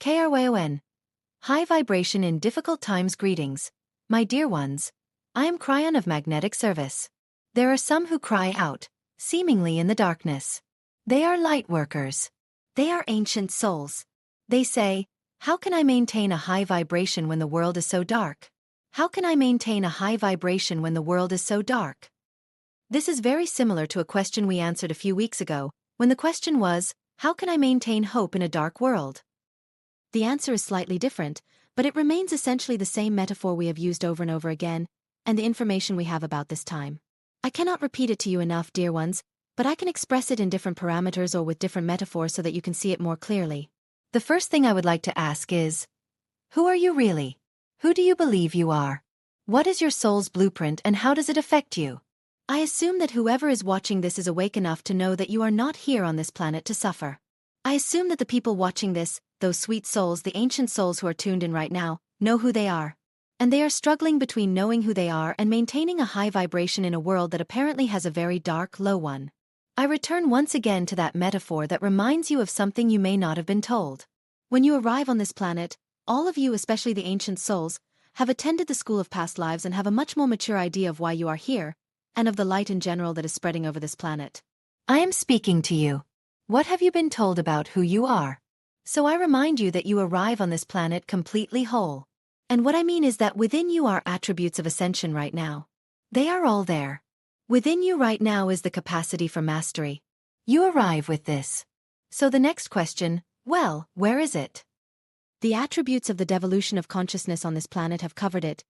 Kryon. High vibration in difficult times greetings. My dear ones, I am Kryon of magnetic service. There are some who cry out, seemingly in the darkness. They are light workers. They are ancient souls. They say, how can I maintain a high vibration when the world is so dark? How can I maintain a high vibration when the world is so dark? This is very similar to a question we answered a few weeks ago, when the question was, how can I maintain hope in a dark world? The answer is slightly different, but it remains essentially the same metaphor we have used over and over again, and the information we have about this time. I cannot repeat it to you enough, dear ones, but I can express it in different parameters or with different metaphors so that you can see it more clearly. The first thing I would like to ask is, who are you really? Who do you believe you are? What is your soul's blueprint and how does it affect you? I assume that whoever is watching this is awake enough to know that you are not here on this planet to suffer. I assume that the people watching this, those sweet souls, the ancient souls who are tuned in right now, know who they are. And they are struggling between knowing who they are and maintaining a high vibration in a world that apparently has a very dark, low one. I return once again to that metaphor that reminds you of something you may not have been told. When you arrive on this planet, all of you, especially the ancient souls, have attended the school of past lives and have a much more mature idea of why you are here, and of the light in general that is spreading over this planet. I am speaking to you. What have you been told about who you are? So I remind you that you arrive on this planet completely whole. And what I mean is that within you are attributes of ascension right now. They are all there. Within you right now is the capacity for mastery. You arrive with this. So the next question, well, where is it? The attributes of the devolution of consciousness on this planet have covered it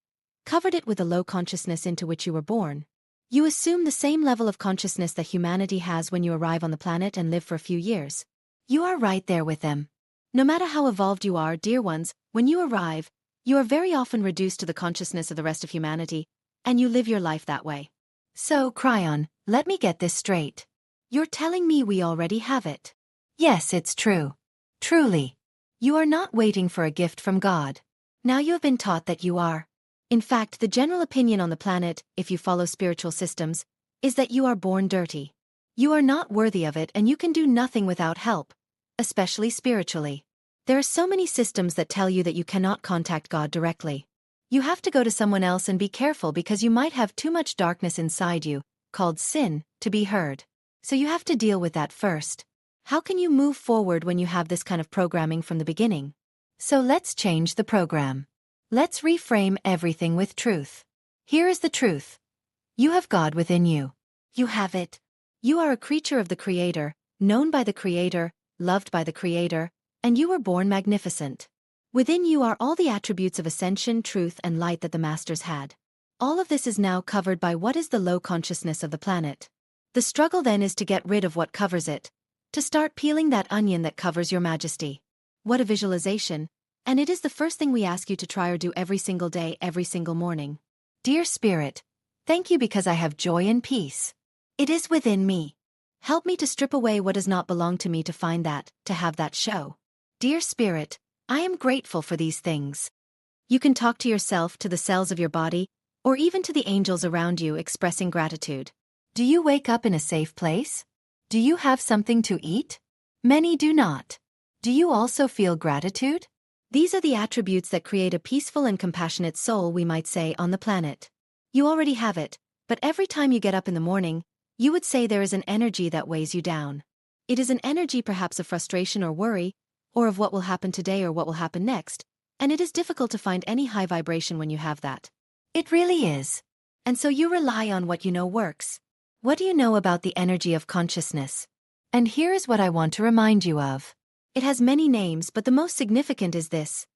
with the low consciousness into which you were born. You assume the same level of consciousness that humanity has when you arrive on the planet and live for a few years. You are right there with them. No matter how evolved you are, dear ones, when you arrive, you are very often reduced to the consciousness of the rest of humanity, and you live your life that way. So, Kryon, let me get this straight. You're telling me we already have it? Yes, it's true. Truly. You are not waiting for a gift from God. Now you have been taught that you are. In fact, the general opinion on the planet, if you follow spiritual systems, is that you are born dirty. You are not worthy of it and you can do nothing without help, especially spiritually. There are so many systems that tell you that you cannot contact God directly. You have to go to someone else and be careful because you might have too much darkness inside you, called sin, to be heard. So you have to deal with that first. How can you move forward when you have this kind of programming from the beginning? So let's change the program. Let's reframe everything with truth. Here is the truth. You have God within you. You have it. You are a creature of the Creator, known by the Creator, loved by the Creator, and you were born magnificent. Within you are all the attributes of ascension, truth, and light that the Masters had. All of this is now covered by what is the low consciousness of the planet. The struggle then is to get rid of what covers it, to start peeling that onion that covers your majesty. What a visualization, and it is the first thing we ask you to try or do every single day, every single morning. Dear Spirit, thank you because I have joy and peace. It is within me. Help me to strip away what does not belong to me to find that, to have that show. Dear Spirit, I am grateful for these things. You can talk to yourself, to the cells of your body, or even to the angels around you expressing gratitude. Do you wake up in a safe place? Do you have something to eat? Many do not. Do you also feel gratitude? These are the attributes that create a peaceful and compassionate soul, we might say, on the planet. You already have it, but every time you get up in the morning, you would say there is an energy that weighs you down. It is an energy perhaps of frustration or worry, or of what will happen today or what will happen next, and it is difficult to find any high vibration when you have that. It really is. And so you rely on what you know works. What do you know about the energy of consciousness? And here is what I want to remind you of. It has many names, but the most significant is this.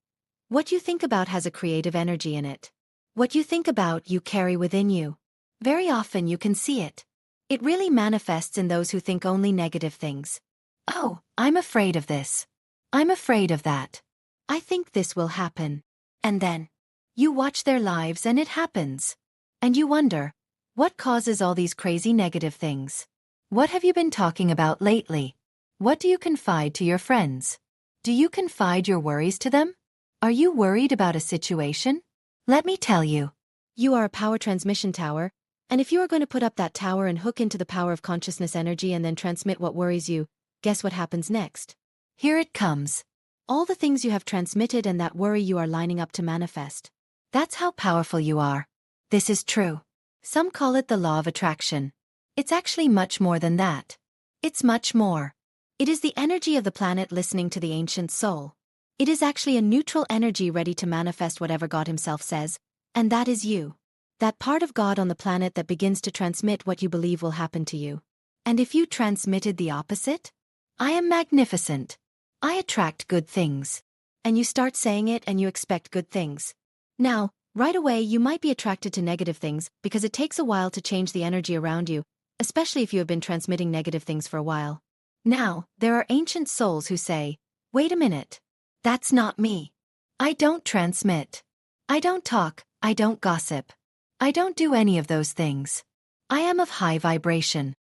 What you think about has a creative energy in it. What you think about, you carry within you. Very often you can see it. It really manifests in those who think only negative things. Oh, I'm afraid of this. I'm afraid of that. I think this will happen. And then you watch their lives and it happens. And you wonder, what causes all these crazy negative things? What have you been talking about lately? What do you confide to your friends? Do you confide your worries to them? Are you worried about a situation? Let me tell you. You are a power transmission tower, and if you are going to put up that tower and hook into the power of consciousness energy and then transmit what worries you, guess what happens next? Here it comes. All the things you have transmitted and that worry you are lining up to manifest. That's how powerful you are. This is true. Some call it the law of attraction. It's actually much more than that. It's much more. It is the energy of the planet listening to the ancient soul. It is actually a neutral energy ready to manifest whatever God Himself says, and that is you. That part of God on the planet that begins to transmit what you believe will happen to you. And if you transmitted the opposite? I am magnificent. I attract good things. And you start saying it and you expect good things. Now, right away you might be attracted to negative things because it takes a while to change the energy around you, especially if you have been transmitting negative things for a while. Now, there are ancient souls who say, wait a minute. That's not me. I don't transmit. I don't talk, I don't gossip. I don't do any of those things. I am of high vibration.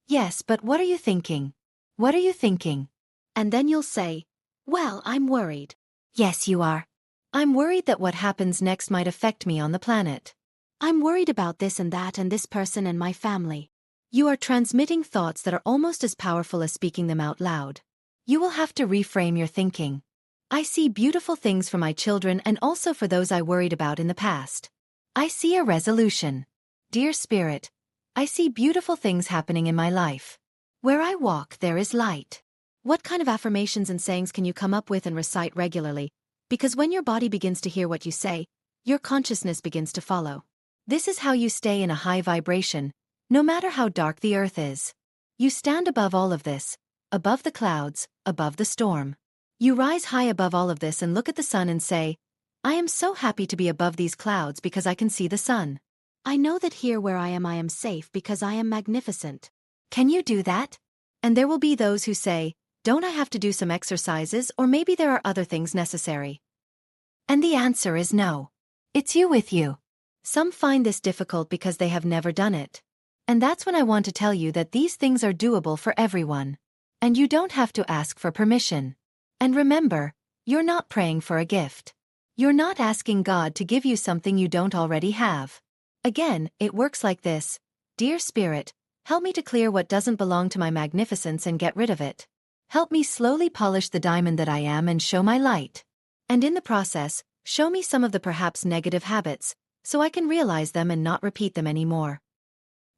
Yes, but what are you thinking? What are you thinking? And then you'll say, well, I'm worried. Yes, you are. I'm worried that what happens next might affect me on the planet. I'm worried about this and that and this person and my family. You are transmitting thoughts that are almost as powerful as speaking them out loud. You will have to reframe your thinking. I see beautiful things for my children and also for those I worried about in the past. I see a resolution. Dear Spirit, I see beautiful things happening in my life. Where I walk, there is light. What kind of affirmations and sayings can you come up with and recite regularly? Because when your body begins to hear what you say, your consciousness begins to follow. This is how you stay in a high vibration, no matter how dark the earth is. You stand above all of this, above the clouds, above the storm. You rise high above all of this and look at the sun and say, I am so happy to be above these clouds because I can see the sun. I know that here where I am safe because I am magnificent. Can you do that? And there will be those who say, don't I have to do some exercises or maybe there are other things necessary? And the answer is no. It's you with you. Some find this difficult because they have never done it. And that's when I want to tell you that these things are doable for everyone. And you don't have to ask for permission. And remember, you're not praying for a gift. You're not asking God to give you something you don't already have. Again, it works like this. Dear Spirit, help me to clear what doesn't belong to my magnificence and get rid of it. Help me slowly polish the diamond that I am and show my light. And in the process, show me some of the perhaps negative habits, so I can realize them and not repeat them anymore.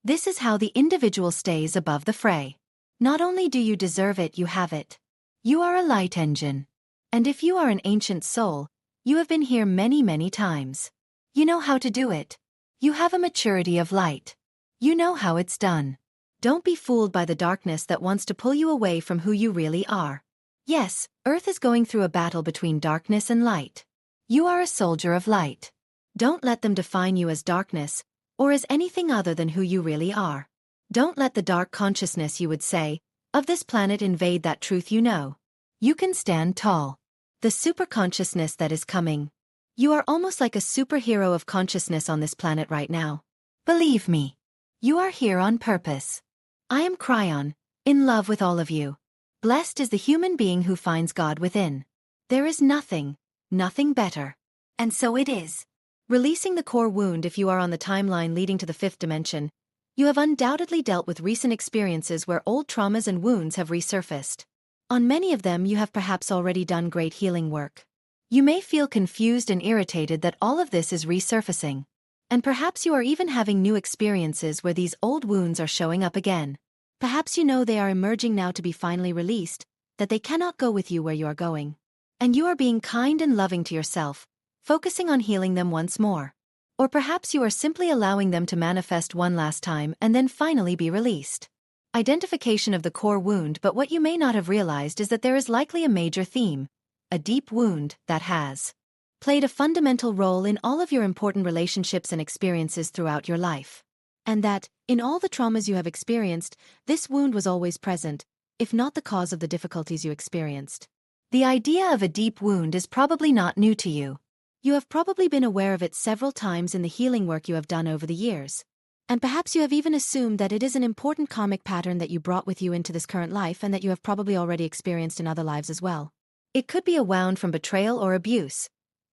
This is how the individual stays above the fray. Not only do you deserve it, you have it. You are a light engine. And if you are an ancient soul, you have been here many, many times. You know how to do it. You have a maturity of light. You know how it's done. Don't be fooled by the darkness that wants to pull you away from who you really are. Yes, Earth is going through a battle between darkness and light. You are a soldier of light. Don't let them define you as darkness, or as anything other than who you really are. Don't let the dark consciousness, you would say, of this planet invade that truth you know. You can stand tall. The superconsciousness that is coming. You are almost like a superhero of consciousness on this planet right now. Believe me. You are here on purpose. I am Kryon, in love with all of you. Blessed is the human being who finds God within. There is nothing better. And so it is. Releasing the core wound. If you are on the timeline leading to the fifth dimension, you have undoubtedly dealt with recent experiences where old traumas and wounds have resurfaced. On many of them you have perhaps already done great healing work. You may feel confused and irritated that all of this is resurfacing. And perhaps you are even having new experiences where these old wounds are showing up again. Perhaps you know they are emerging now to be finally released, that they cannot go with you where you are going. And you are being kind and loving to yourself, focusing on healing them once more. Or perhaps you are simply allowing them to manifest one last time and then finally be released. Identification of the core wound. But what you may not have realized is that there is likely a major theme, a deep wound, that has played a fundamental role in all of your important relationships and experiences throughout your life. And that, in all the traumas you have experienced, this wound was always present, if not the cause of the difficulties you experienced. The idea of a deep wound is probably not new to you. You have probably been aware of it several times in the healing work you have done over the years. And perhaps you have even assumed that it is an important karmic pattern that you brought with you into this current life and that you have probably already experienced in other lives as well. It could be a wound from betrayal or abuse.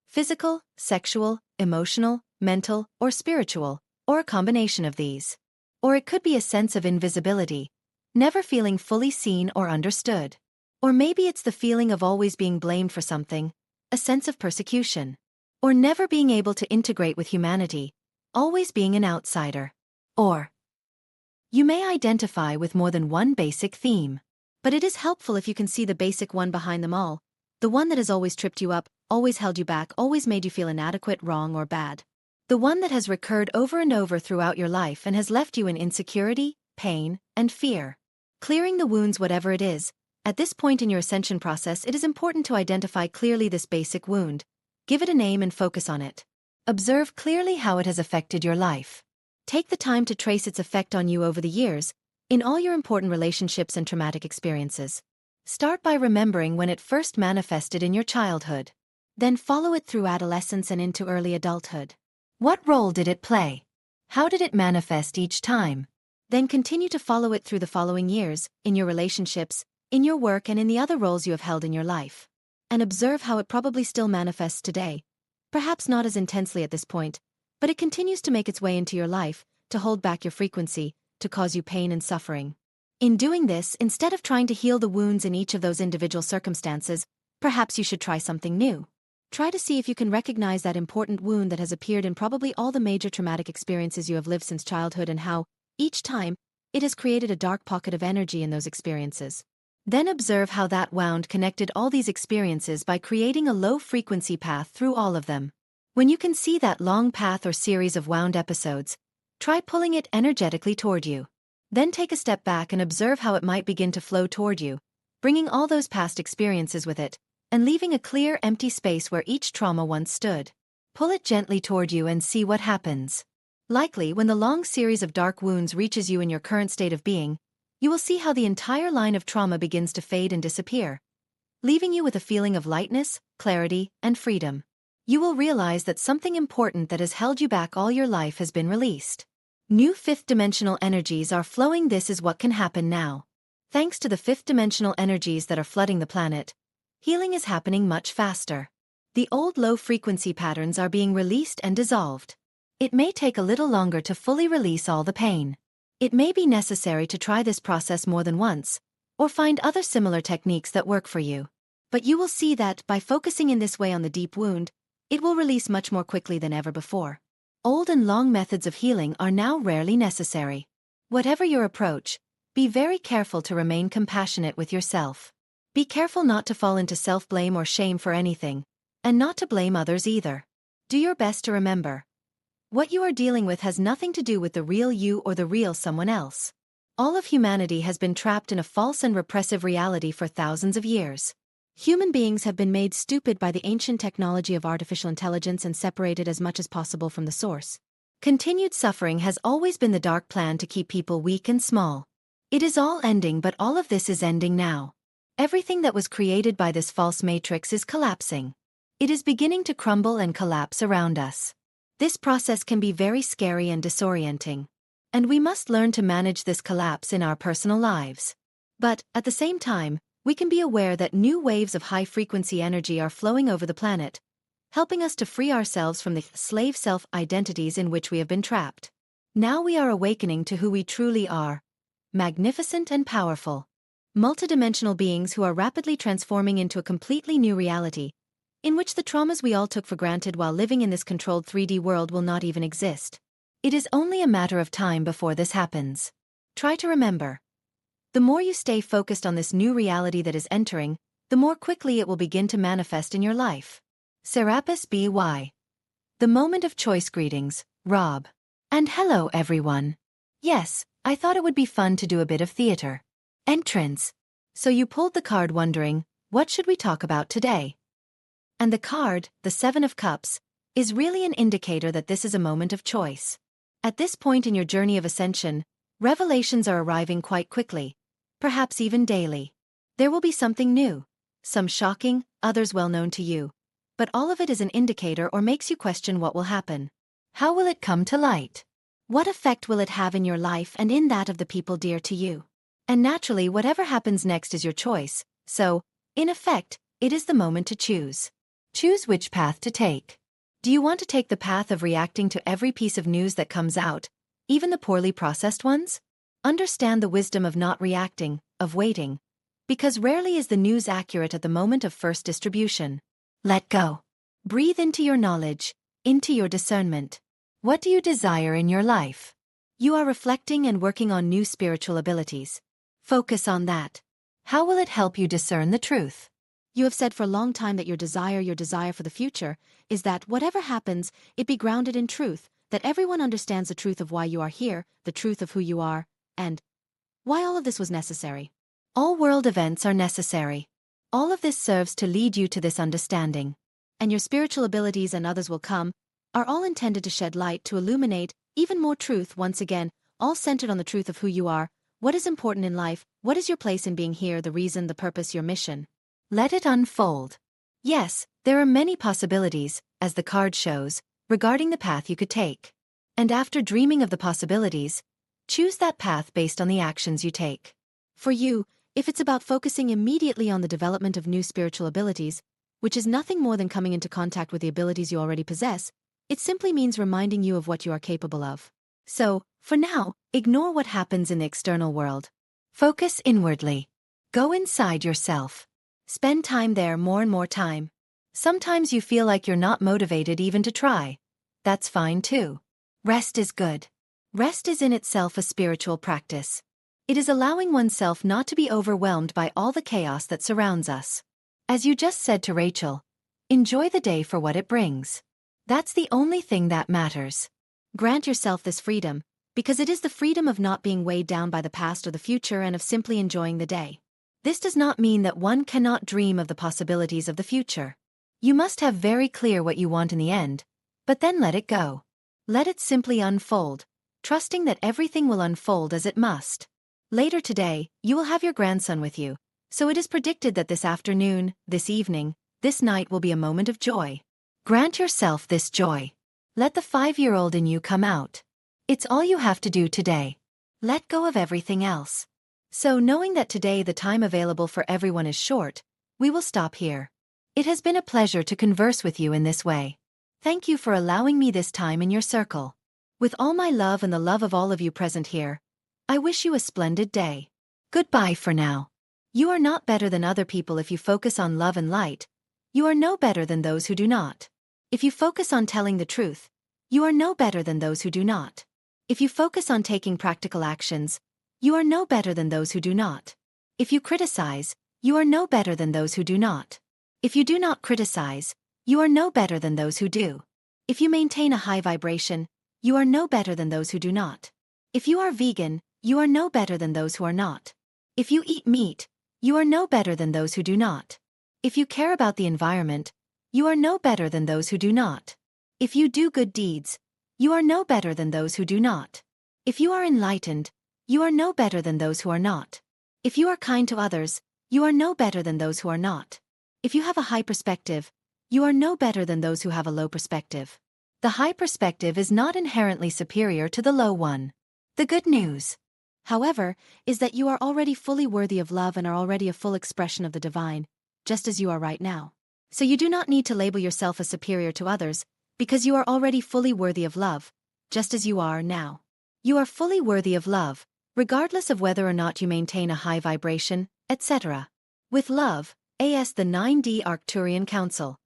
Physical, sexual, emotional, mental, or spiritual, or a combination of these. Or it could be a sense of invisibility, never feeling fully seen or understood. Or maybe it's the feeling of always being blamed for something, a sense of persecution. Or never being able to integrate with humanity, always being an outsider. Or you may identify with more than one basic theme. But it is helpful if you can see the basic one behind them all, the one that has always tripped you up, always held you back, always made you feel inadequate, wrong, or bad. The one that has recurred over and over throughout your life and has left you in insecurity, pain, and fear. Clearing the wounds, whatever it is, at this point in your ascension process, it is important to identify clearly this basic wound, give it a name and focus on it. Observe clearly how it has affected your life. Take the time to trace its effect on you over the years, in all your important relationships and traumatic experiences. Start by remembering when it first manifested in your childhood. Then follow it through adolescence and into early adulthood. What role did it play? How did it manifest each time? Then continue to follow it through the following years, in your relationships, in your work, and in the other roles you have held in your life. And observe how it probably still manifests today. Perhaps not as intensely at this point, but it continues to make its way into your life, to hold back your frequency, to cause you pain and suffering. In doing this, instead of trying to heal the wounds in each of those individual circumstances, perhaps you should try something new. Try to see if you can recognize that important wound that has appeared in probably all the major traumatic experiences you have lived since childhood, and how, each time, it has created a dark pocket of energy in those experiences. Then observe how that wound connected all these experiences by creating a low-frequency path through all of them. When you can see that long path or series of wound episodes, try pulling it energetically toward you. Then take a step back and observe how it might begin to flow toward you, bringing all those past experiences with it, and leaving a clear, empty space where each trauma once stood. Pull it gently toward you and see what happens. Likely, when the long series of dark wounds reaches you in your current state of being, you will see how the entire line of trauma begins to fade and disappear, leaving you with a feeling of lightness, clarity, and freedom. You will realize that something important that has held you back all your life has been released. New fifth-dimensional energies are flowing. This is what can happen now. Thanks to the fifth-dimensional energies that are flooding the planet, healing is happening much faster. The old low-frequency patterns are being released and dissolved. It may take a little longer to fully release all the pain. It may be necessary to try this process more than once, or find other similar techniques that work for you. But you will see that, by focusing in this way on the deep wound, it will release much more quickly than ever before. Old and long methods of healing are now rarely necessary. Whatever your approach, be very careful to remain compassionate with yourself. Be careful not to fall into self-blame or shame for anything, and not to blame others either. Do your best to remember, what you are dealing with has nothing to do with the real you or the real someone else. All of humanity has been trapped in a false and repressive reality for thousands of years. Human beings have been made stupid by the ancient technology of artificial intelligence and separated as much as possible from the source. Continued suffering has always been the dark plan to keep people weak and small. It is all ending, but all of this is ending now. Everything that was created by this false matrix is collapsing. It is beginning to crumble and collapse around us. This process can be very scary and disorienting. And we must learn to manage this collapse in our personal lives. But, at the same time, we can be aware that new waves of high-frequency energy are flowing over the planet, helping us to free ourselves from the slave self-identities in which we have been trapped. Now we are awakening to who we truly are, magnificent and powerful. Multidimensional beings who are rapidly transforming into a completely new reality, in which the traumas we all took for granted while living in this controlled 3D world will not even exist. It is only a matter of time before this happens. Try to remember, the more you stay focused on this new reality that is entering, the more quickly it will begin to manifest in your life. Serapis BY. The Moment of Choice. Greetings, Rob. And hello everyone. Yes, I thought it would be fun to do a bit of theater. Entrance. So you pulled the card wondering, what should we talk about today? And the card, the Seven of Cups, is really an indicator that this is a moment of choice. At this point in your journey of ascension, revelations are arriving quite quickly, perhaps even daily. There will be something new, some shocking, others well known to you, but all of it is an indicator or makes you question what will happen. How will it come to light? What effect will it have in your life and in that of the people dear to you? And naturally, whatever happens next is your choice, so, in effect, it is the moment to choose. Choose which path to take. Do you want to take the path of reacting to every piece of news that comes out, even the poorly processed ones? Understand the wisdom of not reacting, of waiting. Because rarely is the news accurate at the moment of first distribution. Let go. Breathe into your knowledge, into your discernment. What do you desire in your life? You are reflecting and working on new spiritual abilities. Focus on that. How will it help you discern the truth? You have said for a long time that your desire for the future, is that whatever happens, it be grounded in truth, that everyone understands the truth of why you are here, the truth of who you are, and why all of this was necessary. All world events are necessary. All of this serves to lead you to this understanding. And your spiritual abilities and others will come, are all intended to shed light to illuminate even more truth once again, all centered on the truth of who you are, what is important in life, what is your place in being here, the reason, the purpose, your mission. Let it unfold. Yes, there are many possibilities, as the card shows, regarding the path you could take. And after dreaming of the possibilities, choose that path based on the actions you take. For you, if it's about focusing immediately on the development of new spiritual abilities, which is nothing more than coming into contact with the abilities you already possess, it simply means reminding you of what you are capable of. So, for now, ignore what happens in the external world. Focus inwardly. Go inside yourself. Spend time there, more and more time. Sometimes you feel like you're not motivated even to try. That's fine too. Rest is good. Rest is in itself a spiritual practice. It is allowing oneself not to be overwhelmed by all the chaos that surrounds us. As you just said to Rachel, enjoy the day for what it brings. That's the only thing that matters. Grant yourself this freedom, because it is the freedom of not being weighed down by the past or the future and of simply enjoying the day. This does not mean that one cannot dream of the possibilities of the future. You must have very clear what you want in the end, but then let it go. Let it simply unfold, trusting that everything will unfold as it must. Later today, you will have your grandson with you, so it is predicted that this afternoon, this evening, this night will be a moment of joy. Grant yourself this joy. Let the 5-year-old in you come out. It's all you have to do today. Let go of everything else. So knowing that today the time available for everyone is short, we will stop here. It has been a pleasure to converse with you in this way. Thank you for allowing me this time in your circle. With all my love and the love of all of you present here, I wish you a splendid day. Goodbye for now. You are not better than other people if you focus on love and light. You are no better than those who do not. If you focus on telling the truth, you are no better than those who do not. If you focus on taking practical actions, you are no better than those who do not. If you criticize, you are no better than those who do not. If you do not criticize, you are no better than those who do. If you maintain a high vibration, you are no better than those who do not. If you are vegan, you are no better than those who are not. If you eat meat, you are no better than those who do not. If you care about the environment, you are no better than those who do not. If you do good deeds, you are no better than those who do not. If you are enlightened, you are no better than those who are not. If you are kind to others, you are no better than those who are not. If you have a high perspective, you are no better than those who have a low perspective. The high perspective is not inherently superior to the low one. The good news, however, is that you are already fully worthy of love and are already a full expression of the divine, just as you are right now. So you do not need to label yourself as superior to others, because you are already fully worthy of love, just as you are now. You are fully worthy of love, regardless of whether or not you maintain a high vibration, etc. With love, AS the 9D Arcturian Council.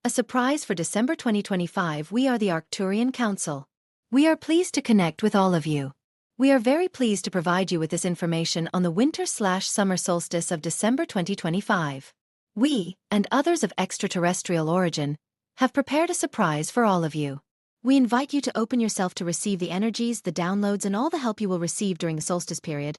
A surprise for December 2025. We are the Arcturian Council. We are pleased to connect with all of you. We are very pleased to provide you with this information on the winter/summer solstice of December 2025. We, and others of extraterrestrial origin, have prepared a surprise for all of you. We invite you to open yourself to receive the energies, the downloads, and all the help you will receive during the solstice period,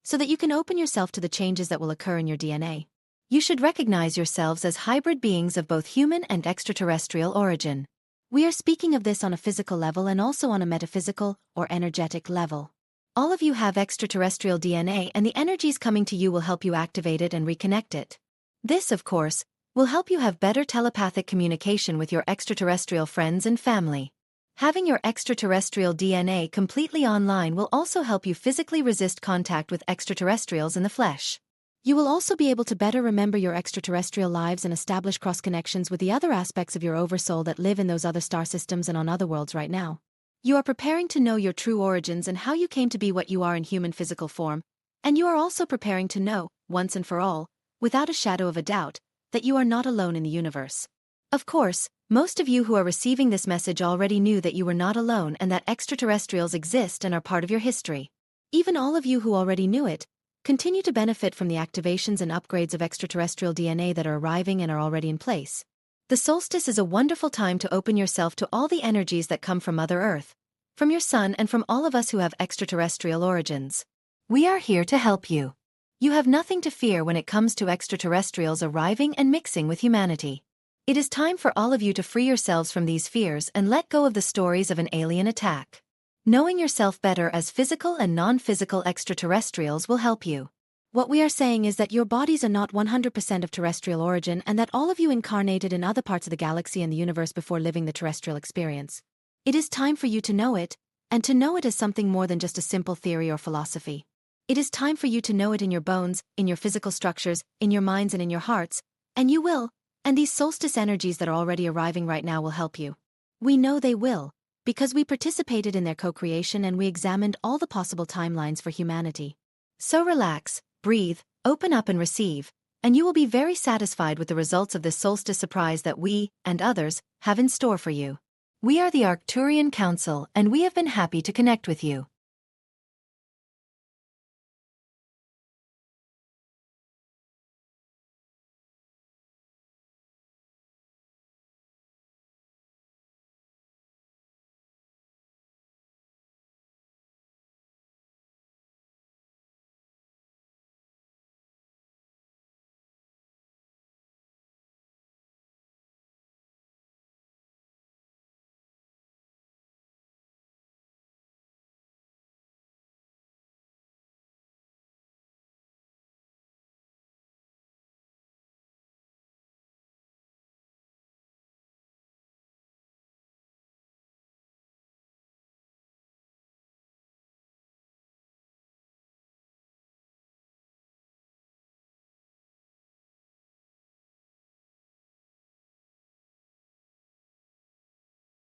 so that you can open yourself to the changes that will occur in your DNA. You should recognize yourselves as hybrid beings of both human and extraterrestrial origin. We are speaking of this on a physical level and also on a metaphysical or energetic level. All of you have extraterrestrial DNA, and the energies coming to you will help you activate it and reconnect it. This, of course, will help you have better telepathic communication with your extraterrestrial friends and family. Having your extraterrestrial DNA completely online will also help you physically resist contact with extraterrestrials in the flesh. You will also be able to better remember your extraterrestrial lives and establish cross-connections with the other aspects of your oversoul that live in those other star systems and on other worlds right now. You are preparing to know your true origins and how you came to be what you are in human physical form, and you are also preparing to know once and for all, without a shadow of a doubt, that you are not alone in the universe. Of course, most of you who are receiving this message already knew that you were not alone and that extraterrestrials exist and are part of your history. Even all of you who already knew it, continue to benefit from the activations and upgrades of extraterrestrial DNA that are arriving and are already in place. The solstice is a wonderful time to open yourself to all the energies that come from Mother Earth, from your sun and from all of us who have extraterrestrial origins. We are here to help you. You have nothing to fear when it comes to extraterrestrials arriving and mixing with humanity. It is time for all of you to free yourselves from these fears and let go of the stories of an alien attack. Knowing yourself better as physical and non-physical extraterrestrials will help you. What we are saying is that your bodies are not 100% of terrestrial origin and that all of you incarnated in other parts of the galaxy and the universe before living the terrestrial experience. It is time for you to know it, and to know it as something more than just a simple theory or philosophy. It is time for you to know it in your bones, in your physical structures, in your minds and in your hearts, and you will. And these solstice energies that are already arriving right now will help you. We know they will, because we participated in their co-creation and we examined all the possible timelines for humanity. So relax, breathe, open up and receive, and you will be very satisfied with the results of this solstice surprise that we, and others, have in store for you. We are the Arcturian Council and we have been happy to connect with you.